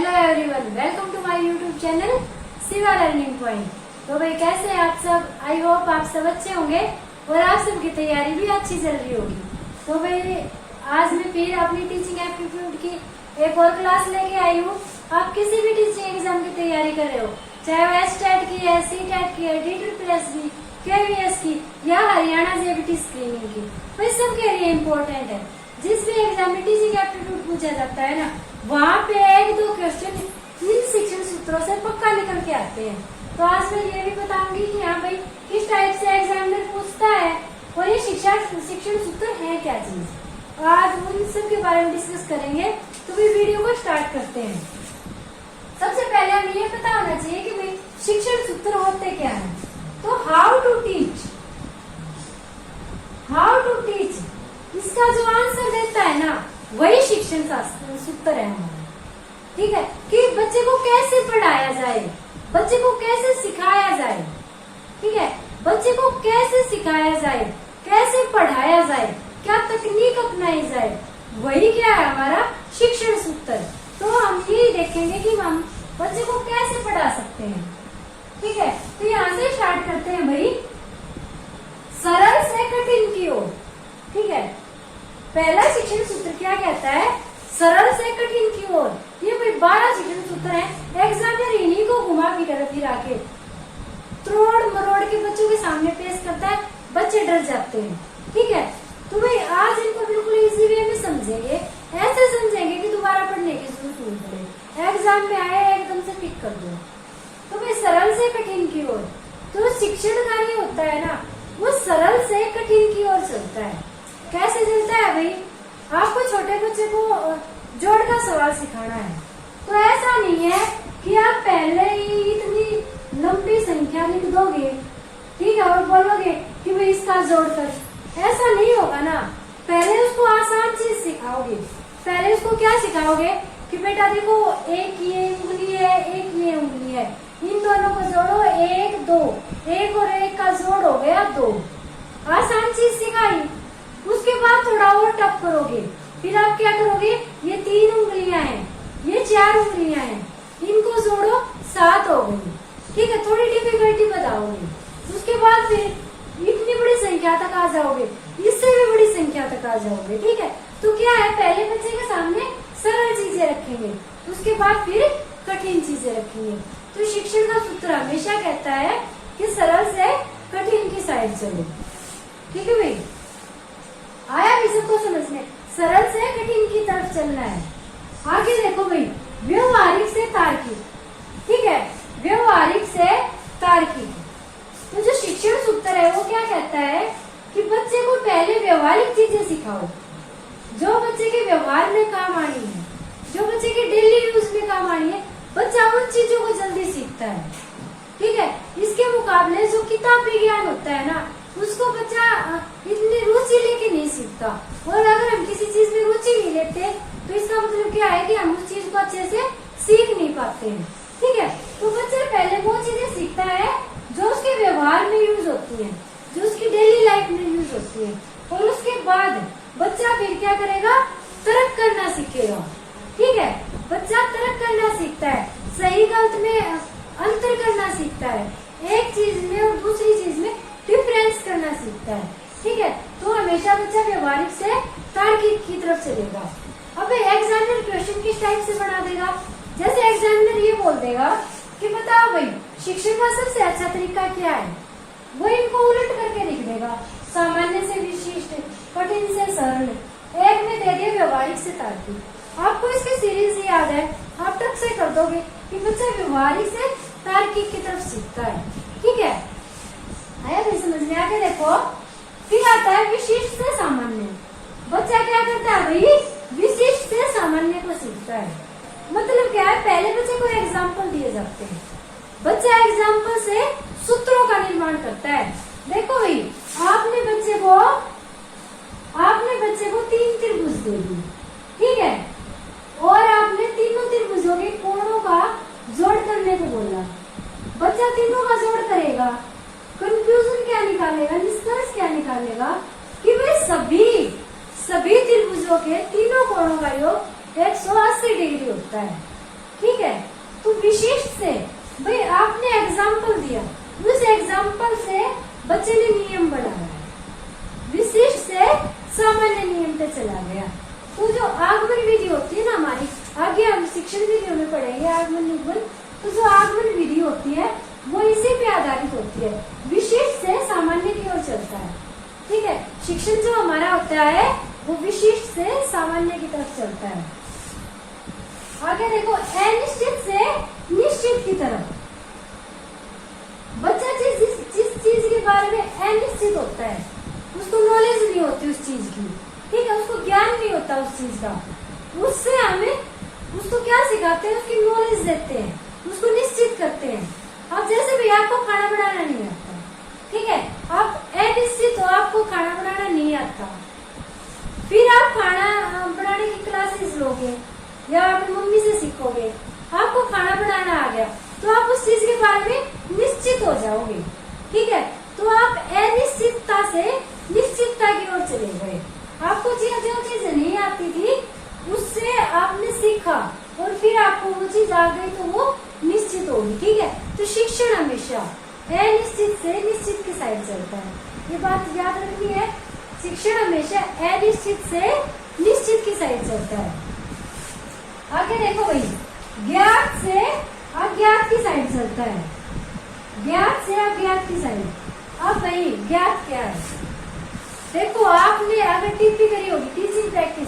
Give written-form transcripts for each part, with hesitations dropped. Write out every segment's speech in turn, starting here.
Hello everyone, welcome to my YouTube channel Shiva learning point. तो भाई कैसे हैं आप सब? आई होप आप सब अच्छे होंगे और आप सबकी तैयारी भी अच्छी चल रही होगी। तो भाई आज मैं फिर अपनी टीचिंग एप्टीट्यूड की एक और क्लास लेके आई हूँ। आप किसी भी टीचिंग एग्जाम की तैयारी कर रहे हो, चाहे वो एसटेट की है, सीटेट की है, DSS की, KVS की या हरियाणा जेबीटी स्क्रीनिंग की, भाई सबके लिए इम्पोर्टेंट है। जिस भी एग्जाम में टीचिंग एप्टीट्यूड पूछा जाता है ना, वहाँ पे एक दो क्वेश्चन इन शिक्षण सूत्रों से पक्का निकल के आते हैं। तो आज मैं ये भी बताऊंगी कि हाँ भाई किस टाइप से एग्जामिनर पूछता है और ये शिक्षण सूत्र है क्या चीज। आज उन सब के बारे में डिस्कस करेंगे। तो भी वीडियो को स्टार्ट करते हैं। सबसे पहले हमें ये पता होना चाहिए कि भाई शिक्षण सूत्र होते क्या है। तो हाउ टू टीच, इसका जो आंसर देता है ना, वही शिक्षण सूत्र है हमारा। ठीक है, कि बच्चे को कैसे पढ़ाया जाए, बच्चे को कैसे सिखाया जाए। ठीक है, बच्चे को कैसे सिखाया जाए, कैसे पढ़ाया जाए, क्या तकनीक अपनाई जाए, वही क्या है हमारा शिक्षण सूत्र। तो हम ये देखेंगे कि हम बच्चे को कैसे पढ़ा सकते हैं। ठीक है, तो यहाँ से स्टार्ट करते हैं भाई, सरल से कठिन की ओर। ठीक है, पहला शिक्षण सूत्र क्या कहता है? सरल से कठिन की ओर। ये भाई 12 शिक्षण सूत्र है। एग्जामिनर इन्हीं को घुमा फिरा के त्रोड़ मरोड़ के बच्चों के सामने पेश करता है, बच्चे डर जाते हैं। ठीक है, तो भाई आज इनको बिल्कुल इजी वे में समझेंगे, ऐसे समझेंगे कि दोबारा पढ़ने की जरूरत नहीं पड़े, एग्जाम में आए एकदम से टिक कर दो। तो भाई सरल से कठिन की ओर, तो शिक्षण कार्य होता है ना, वो सरल से कठिन की ओर चलता है। कैसे चलता है भाई? आपको छोटे बच्चे को जोड़ का सवाल सिखाना है, तो ऐसा नहीं है कि आप पहले ही इतनी लंबी संख्या लिख दोगे, ठीक है, और बोलोगे कि भाई इसका जोड़ कर। ऐसा नहीं होगा ना। पहले उसको आसान चीज सिखाओगे। पहले उसको क्या सिखाओगे कि बेटा देखो, एक ये उंगली है, एक ये उंगली है, इन दोनों को जोड़ो, 1 2, 1 और 1 का जोड़ हो गया 2। आसान चीज सिखाई। उसके बाद थोड़ा और टफ करोगे। फिर आप क्या करोगे? ये 3 उंगलियां हैं, ये 4 उंगलियां हैं, इनको जोड़ो 7 हो गई। ठीक है, थोड़ी डिफिकल्टी बताओगे। उसके बाद फिर इतनी बड़ी संख्या तक आ जाओगे, इससे भी बड़ी संख्या तक आ जाओगे। ठीक है, तो क्या है, पहले बच्चे के सामने सरल चीजें रखेंगे, उसके बाद फिर कठिन चीजें रखेंगे। तो शिक्षण का सूत्र हमेशा कहता है कि सरल से कठिन की साइड चलो। ठीक है भाई, आया भी सबको समझ में? सरल से कठिन की तरफ चलना है। आगे देखो भाई, व्यवहारिक से तार्किक। ठीक है, व्यवहारिक से तार्किक। तो जो शिक्षण सूत्र है वो क्या कहता है कि बच्चे को पहले व्यवहारिक चीजें सिखाओ, जो बच्चे के व्यवहार में काम आनी है, जो बच्चे के डेली यूज में काम आनी है। बच्चा उन चीजों को जल्दी सीखता है। ठीक है, इसके मुकाबले जो किताबी ज्ञान होता है ना, उसको बच्चा इतनी रुचि लेके नहीं सीखता। और अगर हम किसी चीज में रुचि नहीं लेते तो इसका मतलब क्या है कि हम उस चीज को अच्छे से सीख नहीं पाते हैं। ठीक है, तो बच्चा पहले वो चीजें सीखता है जो उसके व्यवहार में यूज होती है, जो उसकी डेली लाइफ में यूज होती है। और उसके बाद बच्चा फिर क्या करेगा? तर्क करना सीखेगा। ठीक है, बच्चा तर्क करना सीखता है, सही गलत में अंतर करना सीखता है, एक चीज में और दूसरी चीज में डिफरेंस करना सीखता है। ठीक है, तो हमेशा बच्चा व्यवहारिक से तार्किक की तरफ चलेगा। अब एग्जामिनर क्वेश्चन किस टाइप से बना देगा? जैसे एग्जामिनर ये बोल देगा कि बताओ भाई शिक्षण का सबसे अच्छा तरीका क्या है, वो इनको उलट करके लिख देगा। सामान्य से विशिष्ट, कठिन से सरल, एक में दे दिया व्यवहारिक से तार्किक। आपको इसकी सीरीज याद है, आप टक से कर दोगे कि बच्चा व्यवहारिक से तार्किक की तरफ सीखता है। ठीक है, आया भाई समझ में? आके देखो, फिर आता है विशिष्ट से सामान्य। बच्चा क्या करता है भाई? विशिष्ट से सामान्य को सीखता है। मतलब क्या है? पहले बच्चे को एग्जाम्पल दिए जाते हैं, बच्चा एग्जाम्पल से सूत्रों का निर्माण करता है। देखो भाई, आपने बच्चे को 3 त्रिभुज दे दी, ठीक है, और आपने तीनों त्रिभुजों के कोणों का जोड़ करने को बोला। बच्चा तीनों का जोड़ करेगा, कंक्लूजन क्या निकालेगा, निष्कर्ष क्या निकालेगा कि भाई सभी त्रिभुजों के तीनों कोणों का योग 180 डिग्री होता है। ठीक है, दिया, उस एग्जाम्पल से बच्चे ने नियम बनाया, विशिष्ट से सामान्य नियम पे चला गया। तो जो आगमन विधि होती है ना हमारी, आगे हम शिक्षण विधियों में पढ़ेंगे आगमन निगमन, तो जो आगमन विधि होती है वो इसी पे आधारित होती है, विशिष्ट से सामान्य की ओर चलता है। ठीक है, शिक्षण जो हमारा होता है वो विशिष्ट से सामान्य की तरफ चलता है। आगे देखो, अनिश्चित से निश्चित की तरफ। बच्चा जिस चीज के बारे में अनिश्चित होता है, उसको नॉलेज नहीं होती उस चीज की, ठीक है, उसको ज्ञान नहीं होता उस चीज का, उससे हमें उसको क्या सिखाते हैं, उसकी नॉलेज देते हैं, उसको निश्चित करते हैं। अब जैसे भी आपको खाना बनाना नहीं आता, ठीक है, आप अनिश्चित हो, आपको खाना बनाना नहीं आता, फिर आप खाना बनाने की क्लासेस लोगे या अपनी मम्मी से सीखोगे, आपको खाना बनाना आ गया, तो आप उस चीज के बारे में निश्चित हो जाओगे। ठीक है, तो आप अनिश्चितता से निश्चितता की ओर चले गए। आपको जो चीज नहीं आती थी उससे आपने सीखा और फिर आपको वो चीज आ गई तो वो निश्चित होगी। ठीक है, तो शिक्षण हमेशा अनिश्चित से निश्चित की साइड चलता है, ये बात याद रखनी है। शिक्षण हमेशा अनिश्चित से निश्चित की साइड चलता है। आगे देखो भाई, ज्ञात से अज्ञात की साइड चलता है, ज्ञात से अज्ञात की साइड। अब भाई ज्ञात क्या है, देखो आपने अगर टीपी करी होगी, टीचिंग प्रैक्टिस,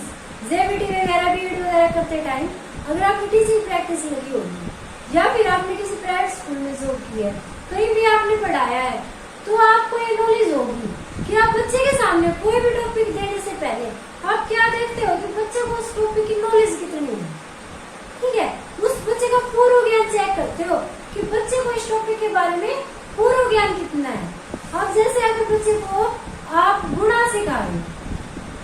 जेबीटी वगैरह बीएड वगैरह करते टाइम अगर आपकी टीचिंग प्रैक्टिस लगी होगी या फिर आपने किसी प्राइवेट स्कूल में जॉब की है, कहीं भी आपने पढ़ाया है, तो आपको ये नॉलेज होगी कि आप बच्चे के सामने कोई भी टॉपिक देने से पहले आप क्या देखते हो कि बच्चे को उस टॉपिक की नॉलेज कितनी है। ठीक है, उस बच्चे का पूर्व ज्ञान चेक करते हो कि बच्चे को इस टॉपिक के बारे में पूर्व ज्ञान कितना है। अब जैसे अगर बच्चे को आप गुणा सिखा रहे हो,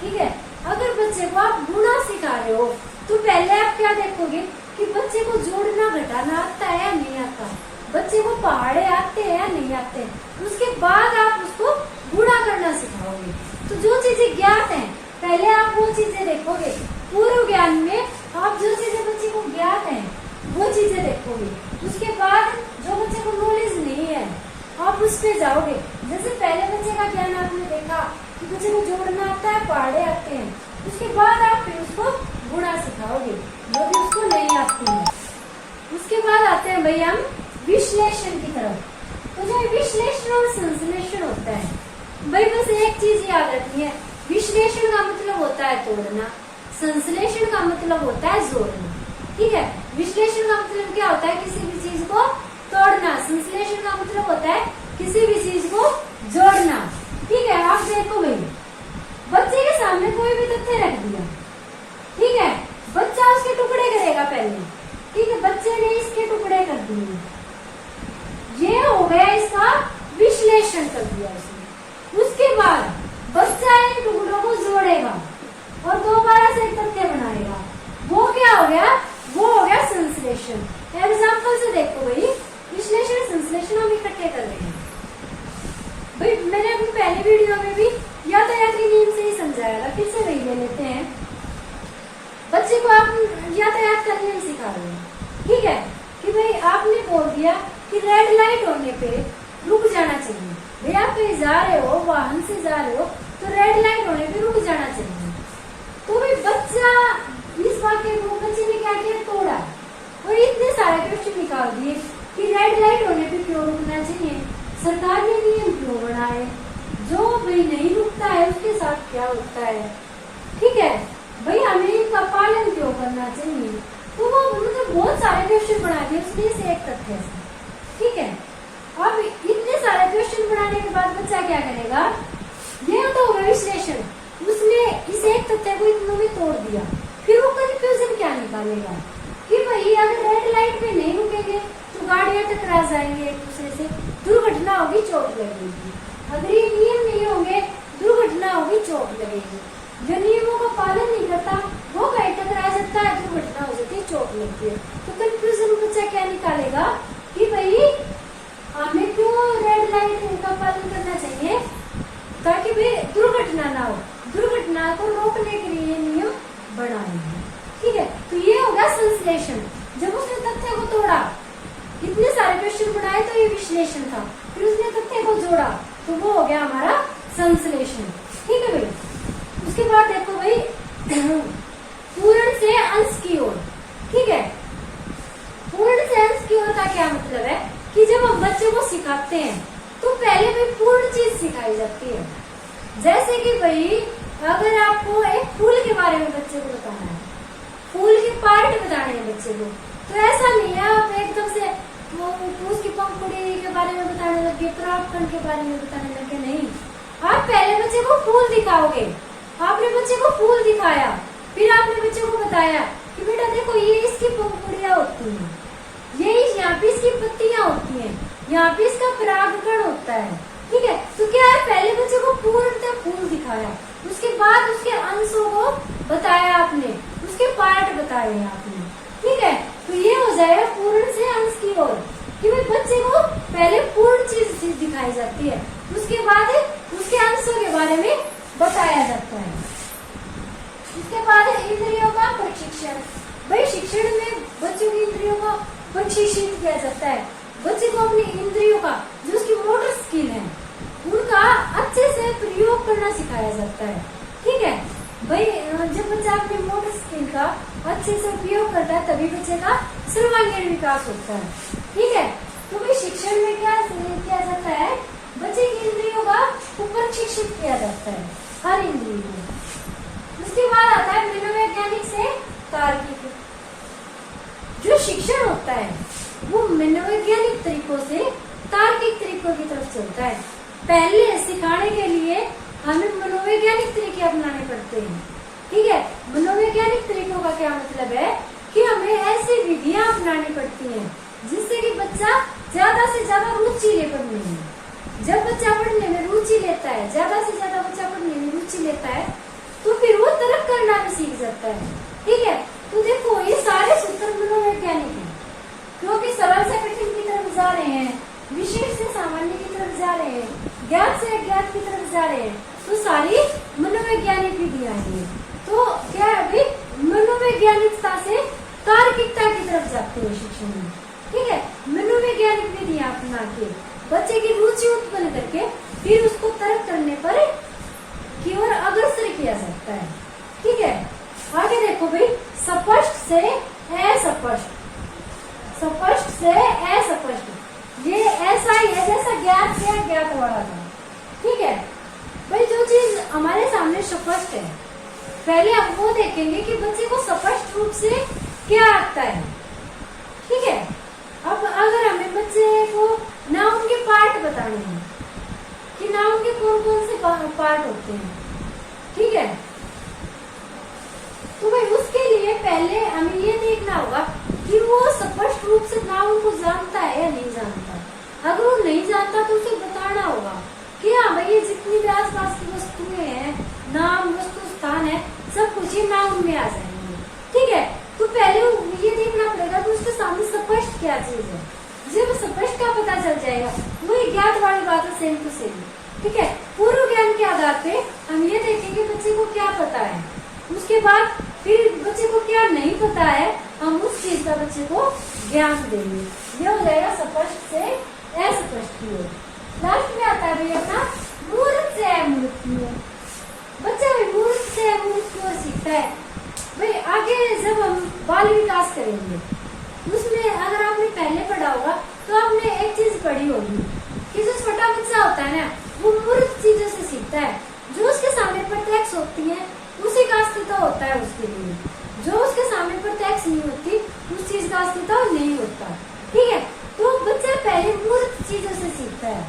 ठीक है, अगर बच्चे को आप गुणा सिखा रहे हो तो पहले आप क्या देखोगे कि बच्चे को जोड़ना घटाना आता है या नहीं आता, बच्चे को पहाड़े आते हैं या नहीं आते, उसके बाद आप उसको गुणा करना सिखाओगे। तो जो चीजें ज्ञात हैं पहले आप वो चीजें देखोगे, पूर्व ज्ञान में आप जो चीजें बच्चे को ज्ञात हैं वो चीजें देखोगे, उसके बाद जो बच्चे को नॉलेज नहीं है आप उस पे जाओगे। जैसे पहले बच्चे का ज्ञान आपने देखा कि बच्चे को जोड़ना आता है, पहाड़े आते हैं, उसके बाद आप फिर उसको गुणा सिखाओगे जो भी उसको नहीं आती है। उसके बाद आते हैं भाई हम विश्लेषण की तरफ। तो जो विश्लेषण और संश्लेषण होता है, भाई बस एक चीज याद रखनी है, विश्लेषण का मतलब होता है तोड़ना, संश्लेषण का मतलब होता है जोड़ना। ठीक है, विश्लेषण का मतलब क्या होता है, किसी भी चीज को तोड़ना, संश्लेषण का मतलब होता है किसी भी चीज को जोड़ना। ठीक है, आप देखो भाई बच्चे के सामने कोई भी तथ्य रख दिया, ठीक है, बच्चा उसके टुकड़े करेगा पहले, ठीक है, बच्चे ने इसके टुकड़े कर दिए, ये हो गया इसका विश्लेषण कर दिया उसने। उसके बाद बच्चा इन टुकड़ों को जोड़ेगा और दोबारा से एक तथ्य बनाएगा, वो क्या हो गया, वो हो गया संश्लेषण। एग्जाम्पल से देखो भाई, विश्लेषण संश्लेषण हम इकट्ठे कर रहे हैं। भाई मैंने अपनी पहले वीडियो में भी यातायात के नियम से ही समझाया था, फिर से वही ले लेते हैं। बच्चे को आप यातायात का नियम सिखा रहे हैं, ठीक है, कि भाई आपने बोल दिया कि रेड लाइट होने पे रुक जाना चाहिए। भाई आप कहीं जा रहे हो, वाहन से जा रहे हो, तो रेड लाइट होने पे रुक जाना चाहिए। तो भाई बच्चा इस वाक्य को बच्चे ने क्या किया, तोड़ा और इतने सारे क्वेश्चन निकाल दिए कि रेड लाइट होने पे क्यों रुकना चाहिए, सरकार ने नियम क्यों बनाए, जो भाई नहीं रुकता है उसके साथ क्या होता है, ठीक है, भाई हमें इनका पालन क्यों करना चाहिए। तो वो मतलब बहुत सारे क्वेश्चन बना दिए उसने से एक तथ्य से। ठीक है, अब इतने सारे क्वेश्चन बनाने के बाद बच्चा क्या करेगा, ये तो होगा विश्लेषण, उसने इस एक तथ्य को इतनों में तोड़ दिया, फिर वो कंफ्यूजन क्या निकालेगा कि भाई अगर रेड लाइट पे नहीं रुकेंगे तो गाड़ियां टकरा जाएंगे एक दूसरे से, दुर्घटना होगी, चोट लगेगी। अगर ये नियम नहीं होंगे दुर्घटना होगी, चोट लगेगी। जो नियमों का पालन नहीं करता वो कहीं टकरा सकता है, दुर्घटना हो जाती है, चोट लगती है। तो कंफ्यूजन बच्चा क्या निकालेगा कि भाई हमें क्यों रेड लाइट का पालन करना चाहिए, ताकि भाई दुर्घटना ना हो, दुर्घटना को रोकने के लिए नियम बनाए हैं। ठीक है, तो ये होगा संश्लेषण। जब उसने तथ्य को तोड़ा, इतने सारे क्वेश्चन बनाए, तो ये विश्लेषण था, फिर उसने तथ्य को जोड़ा तो वो हो गया हमारा संश्लेषण। ठीक है भाई। उसके बाद देखो भाई पूर्ण से अंश की ओर। ठीक है, पूर्ण से अंश की ओर का क्या मतलब है कि जब हम बच्चे को सिखाते हैं तो पहले भी पूर्ण चीज सिखाई जाती है। जैसे कि भाई अगर आपको एक फूल के बारे में बच्चे को बताना है, फूल के पार्ट बताने हैं बच्चे को, तो ऐसा नहीं है आप एकदम से वो उसकी पंखुड़ी के बारे में बताने लगे, परागकण के बारे में बताने लगे, नहीं। आप पहले बच्चे को फूल दिखाओगे। आपने बच्चे को फूल दिखाया, फिर आपने बच्चे को बताया कि बेटा देखो ये इसकी पंखुड़ियां होती हैं, ये यहाँ पे इसकी पत्तियां होती हैं, यहाँ पे इसका परागकण होता है। ठीक है, तो क्या है पहले बच्चे को पूर्णतः फूल दिखाया, उसके बाद उसके अंशों को बताया आपने, उसके पार्ट बताए आपने। ठीक है, तो ये हो जाएगा पूर्ण से अंश की ओर कि भाई बच्चे को पहले पूर्ण चीज दिखाई जाती है, उसके बाद उसके अंशों के बारे में बताया जाता है। उसके बाद इंद्रियों का प्रशिक्षण। भाई शिक्षण में बच्चों की इंद्रियों का प्रशिक्षित किया जाता है। बच्चे को अपनी इंद्रियों का जो उसकी मोटर स्किल है उनका अच्छे से प्रयोग करना सिखाया जाता है। ठीक है भाई, जब बच्चा अपनी मोटर स्किल का अच्छे से उपयोग करता है तभी बच्चे का सर्वांगीण विकास होता है। ठीक है, तो भाई शिक्षण में क्या किया जाता है, बच्चे की इंद्रियों का प्रशिक्षित किया जाता है, हर इंद्रिय को। उसके बाद आता है मनोवैज्ञानिक से तार्किक। जो शिक्षण होता है वो मनोवैज्ञानिक तरीकों से तार्किक तरीकों की तरफ चलता है। पहले सिखाने के लिए हमें मनोवैज्ञानिक तरीके अपनाने पड़ते हैं। ठीक है, मनोवैज्ञानिक तरीकों का क्या मतलब है कि हमें ऐसी विधियां अपनानी पड़ती हैं जिससे कि बच्चा ज्यादा से ज्यादा रुचि ले पढ़ने में। जब बच्चा पढ़ने में रुचि लेता है, ज्यादा से ज्यादा बच्चा पढ़ने में रुचि लेता है तो फिर वो तर्क करना भी सीख जाता है। ठीक है, तो देखो ये सारे सूत्र मनोवैज्ञानिक हैं, क्योंकि सरल से कठिन की तरफ जा रहे हैं, विशेष से सामान्य की तरफ जा रहे हैं, ज्ञात से अज्ञात की तरफ जा रहे हैं, तो सारी मनोवैज्ञानिक विधियां हैं। तो क्या है अभी मनोवैज्ञानिकता से तार्किकता की तरफ जाते हैं शिक्षण में। ठीक है, मनोवैज्ञानिक विधियां अपना के बच्चे की रुचि उत्पन्न करके फिर उसको तर्क करने पर की ओर अग्रसर किया जाता है। ठीक है, आगे देखो भाई स्पष्ट से अस्पष्ट, स्पष्ट से अस्पष्ट। ये ऐसा ही है जैसा ज्ञात से अज्ञात वाला था। ठीक है भाई, जो चीज हमारे सामने स्पष्ट है पहले हम वो देखेंगे कि बच्चे को स्पष्ट रूप से क्या आता है। ठीक है, अब अगर हमें बच्चे को नाउन के पार्ट बताने हैं कि नाउन के कौन कौन से पार्ट होते हैं, ठीक है, तो भाई उसके लिए पहले हमें ये देखना होगा कि वो स्पष्ट रूप से नाउन को जानता है या नहीं जानता। अगर वो नहीं जानता तो उसे बताना होगा कि हाँ भाई ये जितनी भी आसपास की वस्तुएं हैं, नाम वस्तु स्थान है, सब कुछ ये नाउन में आ जाएंगे। ठीक है, तो पहले ये देखना पड़ेगा कि उसके सामने स्पष्ट क्या चीज है। जब स्पष्ट का पता चल जाएगा वही ज्ञात वाली बात है सेम टू सेम। ठीक है, पूर्व ज्ञान के आधार पे हम ये देखेंगे बच्चे को क्या पता है, उसके बाद फिर बच्चे को क्या नहीं पता है हम उस चीज का बच्चे को ज्ञान देंगे। ये हो जाएगा स्पष्ट से अस्पष्ट की ओर। लास्ट में आता है भाई अपना मूर्त से अमूर्त की ओर। बच्चा भाई मूर्त से अमूर्त की ओर सीखता है। भाई आगे जब हम बाल विकास करेंगे उसमें अगर आपने पहले पढ़ा होगा तो आपने एक चीज पढ़ी होगी कि जो छोटा बच्चा होता है ना वो मूर्त चीजों से सीखता है। जो उसके सामने प्रत्यक्ष होती है उसी का अस्तित्व होता है उसके लिए, जो उसके सामने प्रत्यक्ष नहीं होती उस चीज का अस्तित्व नहीं होता। ठीक है, तो बच्चा पहले मूर्त चीजों से सीखता है।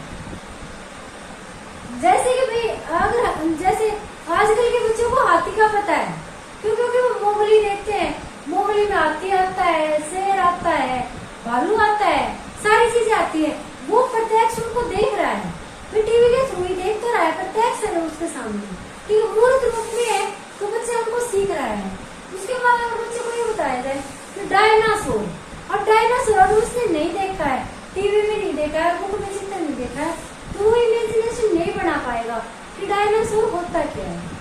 जैसे कि भाई अगर जैसे आजकल के बच्चों को हाथी का पता है क्योंकि वो मोगली देखते हैं, मोगली में हाथी आता है, शेर आता है, भालू आता है, सारी चीजें आती है। वो प्रत्यक्ष उनको देख रहा है, फिर टीवी के थ्रू ही देख तो रहा है, प्रत्यक्ष है उसके सामने कि मूर्त रूप में है, तो बच्चा उनको सीख रहा है। उसके बाद अगर बच्चे को ये बताया जाए कि डायनासोर, अब डायनासोर अगर उसने नहीं देखा है, टीवी में नहीं देखा है, बुक में चित्र नहीं देखा है, तो वो इमेजिनेशन नहीं बना पाएगा कि डायनासोर होता क्या है।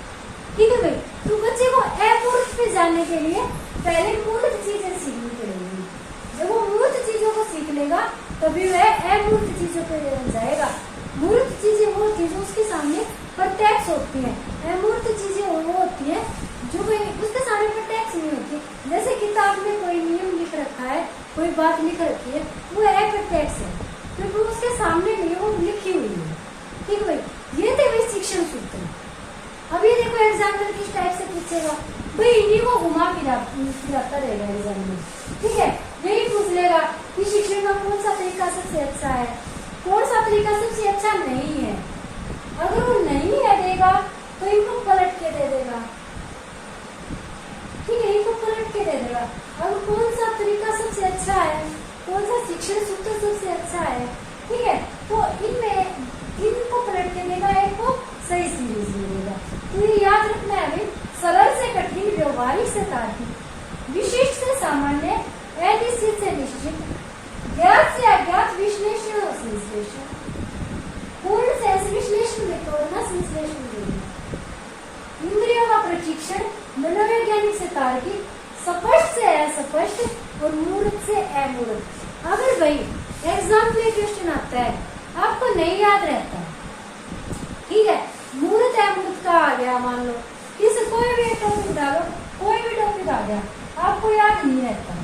ठीक है भाई, तो बच्चे को अमूर्त पे जाने के लिए पहले मूर्त चीजें सीखनी पड़ेगी। जब वो मूर्त चीजों को सीख लेगा तभी वह अमूर्त चीजों पे जाएगा। मूर्त चीजें वो होती है जो उसके सामने प्रत्यक्ष होती है। अमूर्त चीजें वो होती है जो कोई उसके सामने प्रत्यक्ष नहीं होती। जैसे किताब में कोई नियम लिख रखा है, कोई बात लिख रखी है, वो अप्रत्यक्ष है क्योंकि वो उसके सामने नहीं है, वो लिखी हुई है। ठीक है भाई, ये थे भाई शिक्षण सूत्र। अब ये देखो एग्जाम्पल किस टाइप से पूछेगा भाई, इन्हीं को घुमा फिराता रहेगा एग्जाम में। ठीक है, यही पूछ लेगा कि शिक्षण का कौन सा तरीका सबसे अच्छा है, कौन सा तरीका सबसे अच्छा नहीं है। अगर वो नहीं है देगा तो इनको पलट के दे देगा। ठीक है, इनको पलट के दे देगा। अब कौन सा तरीका सबसे अच्छा है, कौन सा शिक्षण सूत्र सबसे अच्छा है, ठीक है, तो इनमें इनको पलट के देगा, एक को सही सीरीज मिलेगा। तो ये याद रखना है भाई, सरल से कठिन, व्यवहारिक से तार्किक, विशिष्ट से सामान्य, अनिश्चित से निश्चित, ज्ञात से अज्ञात, विश्लेषण और संश्लेषण। पूर्ण से विश्लेषण में तोड़ना, संश्लेषण में इंद्रियों का प्रशिक्षण, मनोवैज्ञानिक से तार्किक, स्पष्ट से अस्पष्ट और मूर्त से अमूर्त। अगर भाई एग्जाम में क्वेश्चन आता है आपको नहीं याद रहता, ठीक है, मूर्त अमूर्त का आ गया, मान लो किसी कोई भी टॉपिक डालो, कोई भी टॉपिक आ गया आपको याद नहीं रहता,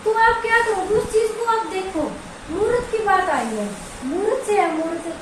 तो आप क्या करोगे, उस चीज को आप देखो, मूर्त की बात आई है, मूर्त से अमूर्त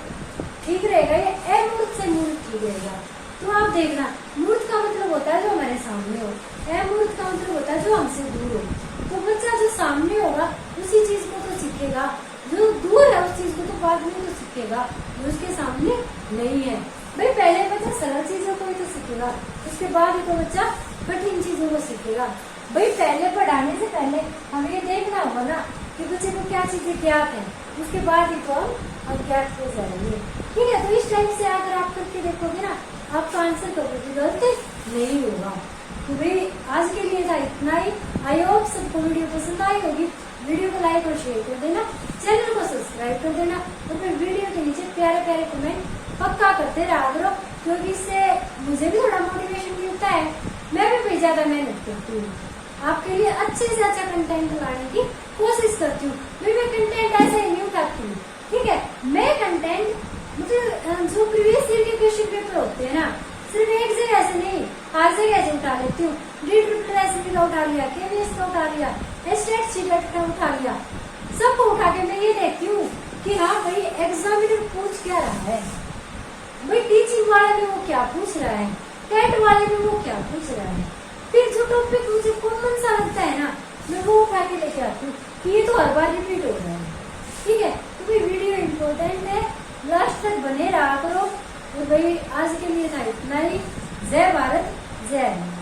ठीक रहेगा या अमूर्त से मूर्त ठीक रहेगा। तो आप देखना, मूर्त का मतलब होता है जो हमारे सामने हो, अमूर्त का मतलब होता है जो हमसे दूर हो। तो बच्चा जो सामने होगा उसी चीज को तो सीखेगा, जो दूर है उस चीज को तो बाद में तो सीखेगा, जो उसके सामने नहीं है। भाई पहले बच्चा सरल चीजों को ही तो सीखेगा, उसके बाद ही तो बच्चा कठिन चीजों को सीखेगा। भाई पहले पढ़ाने से पहले हमें ये देखना होगा ना कि बच्चे को क्या चीजें ज्ञात है, उसके बाद ही तो हम अज्ञात हो जाएंगे। ठीक है, तो इस टाइप से अगर आप करके देखोगे ना, आपका आंसर कभी गलत नहीं होगा। तो भाई आज के लिए था इतना ही। आई होप सबको वीडियो पसंद आई होगी। वीडियो को लाइक और शेयर कर देना, चैनल को सब्सक्राइब कर देना और फिर वीडियो के नीचे प्यारे प्यारे कमेंट पक्का करते रहा करो, क्योंकि इससे मुझे भी थोड़ा मोटिवेशन मिलता है, मैं भी ज्यादा मेहनत करती हूँ, आपके लिए अच्छे से अच्छा कंटेंट लाने की कोशिश करती हूँ। मैं कंटेंट ऐसे ही नहीं उठाती हूँ, ठीक है, मैं कंटेंट मतलब जो प्रीवियस ईयर के क्वेश्चन पेपर होते हैं ना, सिर्फ एक जगह से नहीं, हर जगह से उठा लेती हूँ। रीड रिप्रेजेंटेटिव का उठा लिया, केवीएस का उठा लिया, स्टेट सीटेट का उठा लिया, सबको उठा के मैं ये देखती हूँ कि हाँ भाई एग्जामिनर पूछ क्या रहा है, भाई टीचिंग वाले में वो क्या पूछ रहा है, टेट वाले में वो क्या पूछ रहा है। फिर जो टॉपिक मुझे कॉमन सा लगता है ना, मैं वो उठा के लेके आती हूँ कि ये तो हर बार रिपीट हो रहा है। ठीक है, तो भाई वीडियो इम्पोर्टेंट है, लास्ट तक बने रहा करो। तो भाई आज के लिए था इतना ही। जय भारत, जय हिंद।